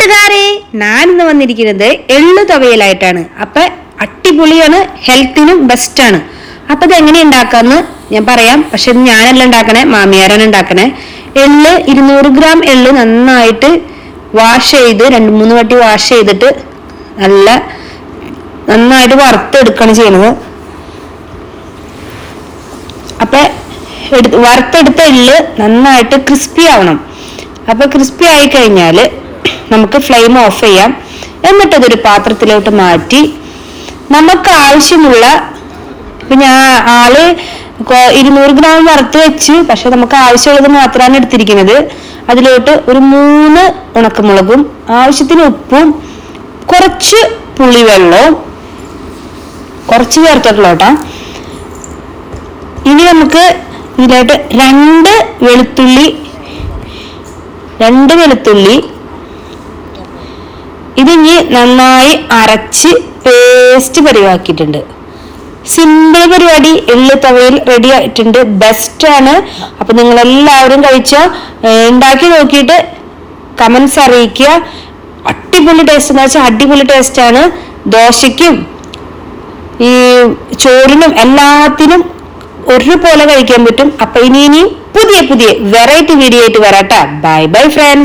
കൂട്ടുകാരെ, ഞാനിന്ന് വന്നിരിക്കുന്നത് എള്ളു തുവയലായിട്ടാണ്. അപ്പൊ അടിപൊളിയാണ്, ഹെൽത്തിനും ബെസ്റ്റാണ്. അപ്പൊ ഇത് എങ്ങനെ ഉണ്ടാക്കാന്ന് ഞാൻ പറയാം. പക്ഷെ ഇത് ഞാനല്ല ഉണ്ടാക്കണേ, മാമിയാരാണ് ഉണ്ടാക്കണേ. 200 ഗ്രാം എള്ള് നന്നായിട്ട് വാഷ് ചെയ്ത് 2-3 വട്ടി വാഷ് ചെയ്തിട്ട് നന്നായിട്ട് വറുത്തെടുക്കാണ് ചെയ്യുന്നത്. അപ്പൊ വറുത്തെടുത്ത എള്ള് നന്നായിട്ട് ക്രിസ്പി ആവണം. അപ്പൊ ക്രിസ്പി ആയി കഴിഞ്ഞാല് നമുക്ക് ഫ്ലെയിം ഓഫ് ചെയ്യാം. എന്നിട്ട് ഇതൊരു പാത്രത്തിലോട്ട് മാറ്റി നമുക്ക് ആവശ്യമുള്ള, ഇപ്പൊ ഞാൻ 200 ഗ്രാം വറുത്ത് വെച്ച്, പക്ഷെ നമുക്ക് ആവശ്യമുള്ളത് മാത്രമാണ് എടുത്തിരിക്കുന്നത്. അതിലോട്ട് ഒരു 3 ഉണക്കമുളകും, ആവശ്യത്തിന് ഉപ്പും, കുറച്ച് പുളിവെള്ളവും കുറച്ച് ചേർത്തിട്ടുള്ളൂട്ടാ. ഇനി നമുക്ക് ഇതിലോട്ട് 2 വെളുത്തുള്ളി ഇതിനി നന്നായി അരച്ച് പേസ്റ്റ് പരിവാക്കിയിട്ടുണ്ട്. സിമ്പിൾ പരിപാടി, എള്ളു തവയിൽ റെഡി ആയിട്ടുണ്ട്. ബെസ്റ്റ് ആണ്. അപ്പൊ നിങ്ങൾ എല്ലാവരും കഴിച്ചോ, ഉണ്ടാക്കി നോക്കിയിട്ട് കമന്റ്സ് അറിയിക്കുക. അടിപൊളി ടേസ്റ്റ് എന്ന് വെച്ചാൽ അടിപൊളി ടേസ്റ്റ് ആണ്. ദോശയ്ക്കും ഈ ചോറിനും എല്ലാത്തിനും ഒരുപോലെ കഴിക്കാൻ പറ്റും. അപ്പൊ ഇനി പുതിയ വെറൈറ്റി വീഡിയോ ആയിട്ട് വരാട്ടെ. Bye bye friends.